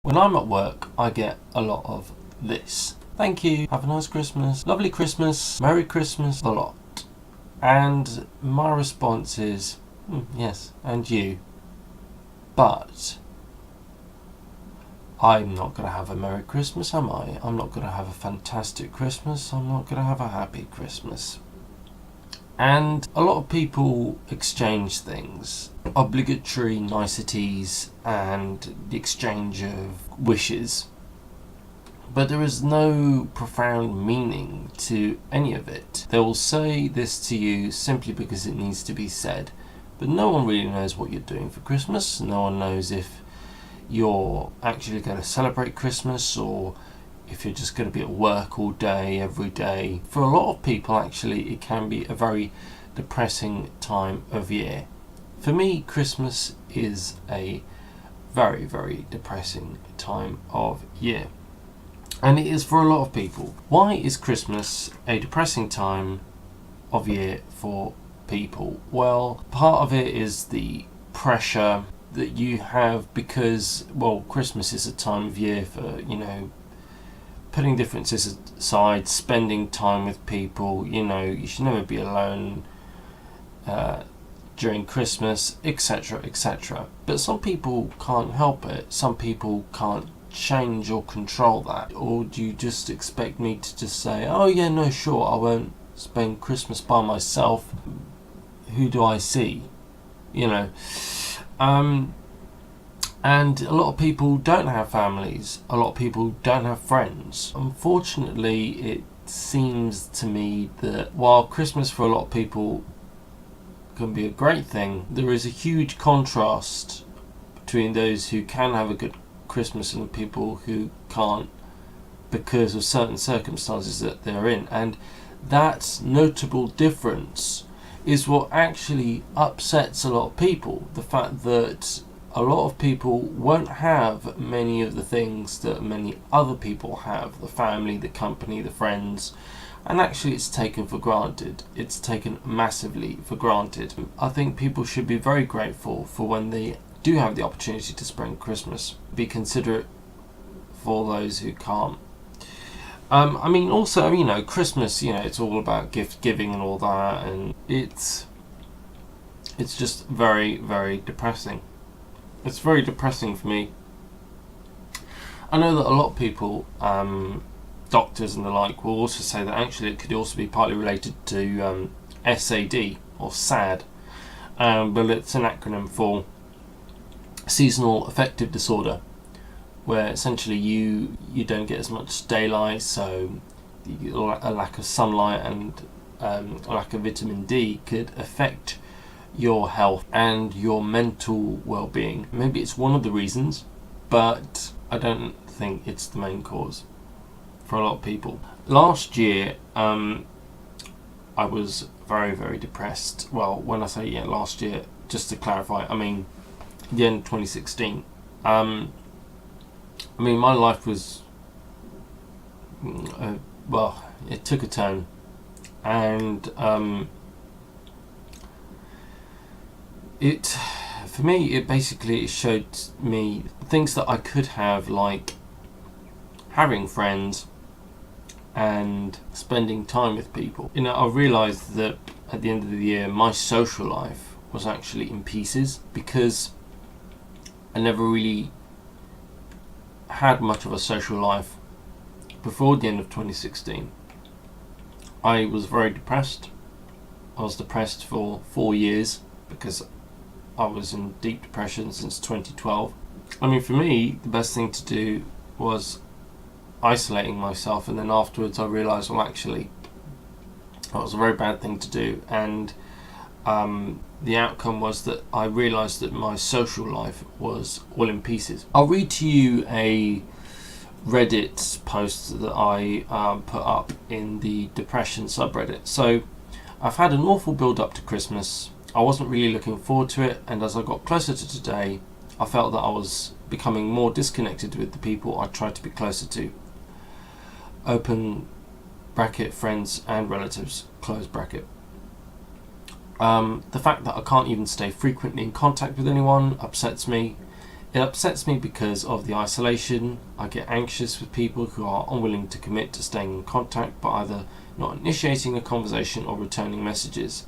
When I'm at work, I get a lot of this. Thank you, have a nice Christmas, lovely Christmas, Merry Christmas, a lot. And my response is, yes, and you. But I'm not going to have a Merry Christmas, am I? I'm not going to have a fantastic Christmas. I'm not going to have a happy Christmas. And a lot of people exchange things, obligatory niceties and the exchange of wishes. But there is no profound meaning to any of it. They will say this to you simply because it needs to be said. But no one really knows what you're doing for Christmas. No one knows if you're actually going to celebrate Christmas or if you're just going to be at work all day, every day. For a lot of people, actually, it can be a very depressing time of year. For me, Christmas is a very, very depressing time of year. And it is for a lot of people. Why is Christmas a depressing time of year for people? Well, part of it is the pressure that you have because, Christmas is a time of year for, putting differences aside, spending time with people. You should never be alone during Christmas, etc., etc. But some people can't help it. Some people can't change or control that. Or do you just expect me to just say, oh yeah, no, sure, I won't spend Christmas by myself? Who do I see? And a lot of people don't have families. A lot of people don't have friends. Unfortunately, it seems to me that while Christmas for a lot of people can be a great thing, there is a huge contrast between those who can have a good Christmas and people who can't because of certain circumstances that they're in. And that notable difference is what actually upsets a lot of people. The fact that a lot of people won't have many of the things that many other people have, the family, the company, the friends, and actually it's taken for granted. It's taken massively for granted. I think people should be very grateful for when they do have the opportunity to spend Christmas. Be considerate for those who can't. Also, Christmas, it's all about gift giving and all that, and it's just very, very depressing. It's very depressing for me. I know that a lot of people, doctors and the like, will also say that actually it could also be partly related to SAD or SAD, but it's an acronym for seasonal affective disorder, where essentially you don't get as much daylight, so a lack of sunlight and a lack of vitamin D could affect your health and your mental well-being. Maybe it's one of the reasons, but I don't think it's the main cause for a lot of people. Last year, I was very, very depressed. Well, when I say last year, just to clarify, I mean the end of 2016. My life was, it took a turn, and for me, it basically showed me things that I could have, like having friends and spending time with people. I realised that at the end of the year, my social life was actually in pieces because I never really had much of a social life before the end of 2016. I was very depressed. I was depressed for 4 years because I was in deep depression since 2012. For me, the best thing to do was isolating myself, and then afterwards I realised, actually, that was a very bad thing to do, and the outcome was that I realised that my social life was all in pieces. I'll read to you a Reddit post that I put up in the depression subreddit. So, I've had an awful build up to Christmas. I wasn't really looking forward to it, and as I got closer to today, I felt that I was becoming more disconnected with the people I tried to be closer to. Open bracket, friends and relatives, close bracket. The fact that I can't even stay frequently in contact with anyone upsets me. It upsets me because of the isolation. I get anxious with people who are unwilling to commit to staying in contact by either not initiating a conversation or returning messages.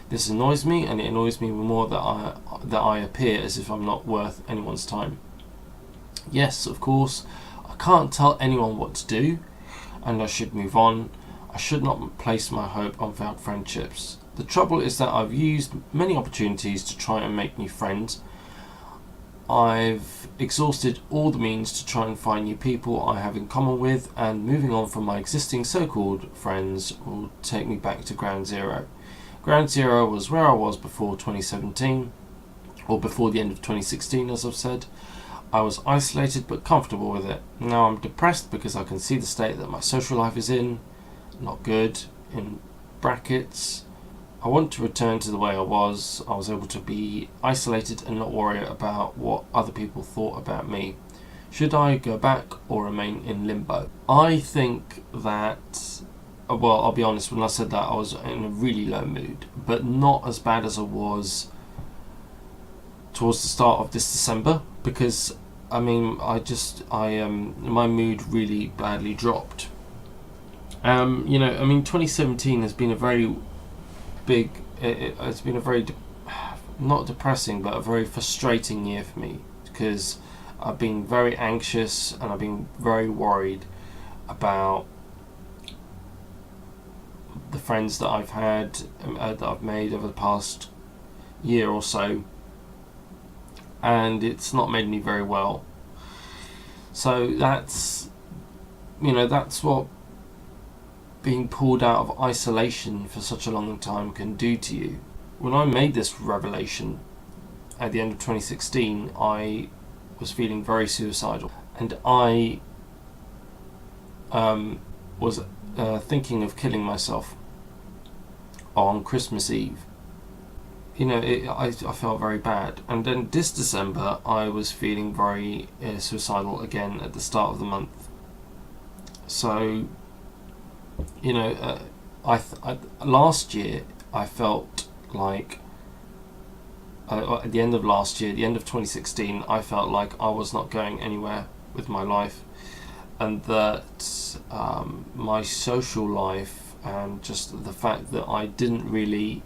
This annoys me, and it annoys me more that I appear as if I'm not worth anyone's time. Yes, of course, I can't tell anyone what to do, and I should move on. I should not place my hope on failed friendships. The trouble is that I've used many opportunities to try and make new friends. I've exhausted all the means to try and find new people I have in common with, and moving on from my existing so-called friends will take me back to ground zero. Ground zero was where I was before 2017, or before the end of 2016, as I've said. I was isolated but comfortable with it. Now I'm depressed because I can see the state that my social life is in. Not good, in brackets. I want to return to the way I was. I was able to be isolated and not worry about what other people thought about me. Should I go back or remain in limbo? I think that, well, I'll be honest, when I said that I was in a really low mood, but not as bad as I was towards the start of this December, because my mood really badly dropped. 2017 has been a very big, it's been a very, not depressing, but a very frustrating year for me, because I've been very anxious and I've been very worried about the friends that I've had, that I've made over the past year or so, and it's not made me very well. So that's what being pulled out of isolation for such a long time can do to you. When I made this revelation at the end of 2016, I was feeling very suicidal, and I was thinking of killing myself on Christmas Eve. I felt very bad, and then this December I was feeling very suicidal again at the start of the month. So last year I felt like at the end of last year, the end of 2016, I felt like I was not going anywhere with my life, and that my social life, and just the fact that I didn't really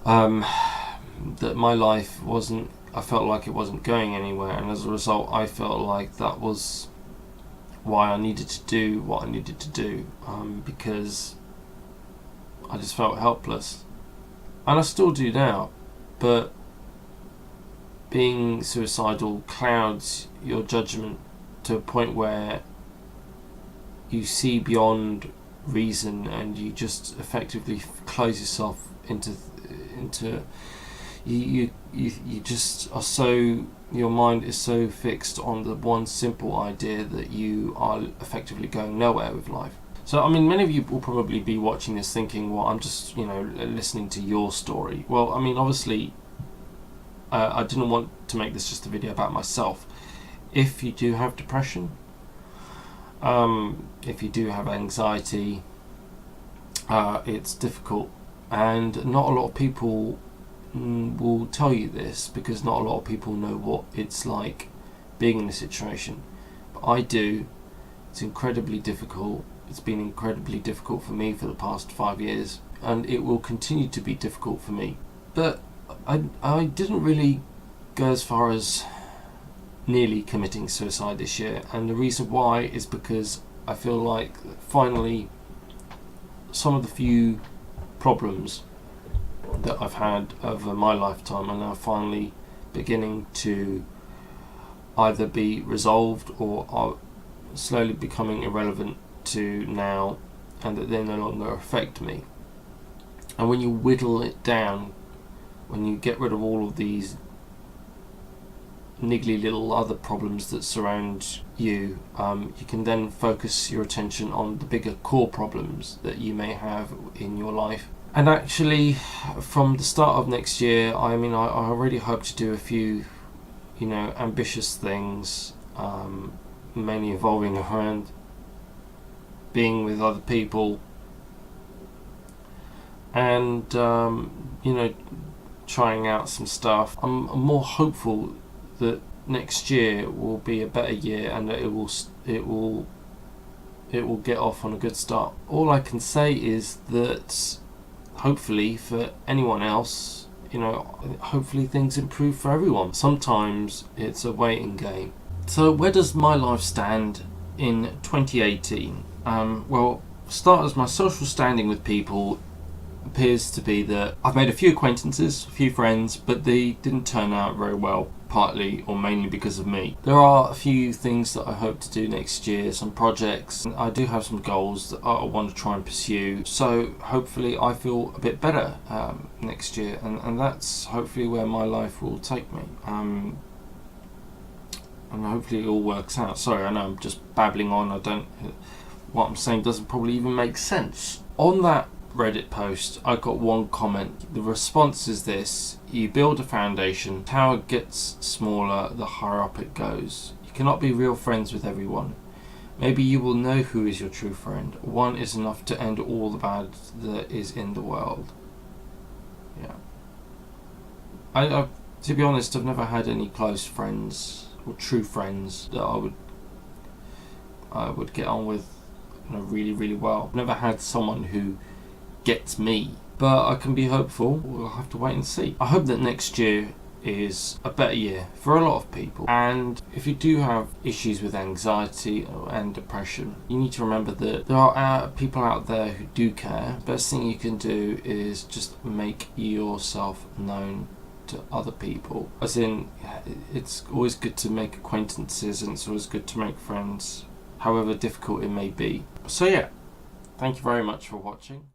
that my life wasn't, I felt like it wasn't going anywhere, and as a result I felt like that was why I needed to do what I needed to do, because I just felt helpless, and I still do now. But being suicidal clouds your judgment to a point where you see beyond reason, and you just effectively close yourself into you just are so, your mind is so fixed on the one simple idea that you are effectively going nowhere with life. So many of you will probably be watching this thinking, well, I'm just listening to your story. Well, obviously I didn't want to make this just a video about myself. If you do have depression, if you do have anxiety, it's difficult, and not a lot of people will tell you this, because not a lot of people know what it's like being in this situation. But I do. It's incredibly difficult. It's been incredibly difficult for me for the past 5 years, and it will continue to be difficult for me. But I didn't really go as far as nearly committing suicide this year, and the reason why is because I feel like finally some of the few problems that I've had over my lifetime are now finally beginning to either be resolved or are slowly becoming irrelevant to now, and that they no longer affect me. And when you whittle it down, when you get rid of all of these niggly little other problems that surround you, you can then focus your attention on the bigger core problems that you may have in your life. And actually, from the start of next year, I already hope to do a few, ambitious things, mainly involving around being with other people, and trying out some stuff. I'm more hopeful that next year will be a better year, and that it will get off on a good start. All I can say is that hopefully for anyone else, hopefully things improve for everyone. Sometimes it's a waiting game. So where does my life stand in 2018? Well, for starters, my social standing with people appears to be that I've made a few acquaintances, a few friends, but they didn't turn out very well, partly or mainly because of me. There are a few things that I hope to do next year, some projects. I do have some goals that I want to try and pursue, so hopefully I feel a bit better next year, and that's hopefully where my life will take me. And hopefully it all works out. Sorry, I know I'm just babbling on. What I'm saying doesn't probably even make sense. On that Reddit post, I got one comment. The response is this: you build a foundation, the tower gets smaller the higher up it goes. You cannot be real friends with everyone. Maybe you will know who is your true friend. One is enough to end all the bad that is in the world. Yeah. I to be honest, I've never had any close friends or true friends that I would get on with really, really well. I've never had someone who gets me, but I can be hopeful. We'll have to wait and see. I hope that next year is a better year for a lot of people, and if you do have issues with anxiety and depression, you need to remember that there are people out there who do care. The best thing you can do is just make yourself known to other people. As in, it's always good to make acquaintances, and it's always good to make friends, however difficult it may be. So yeah, thank you very much for watching.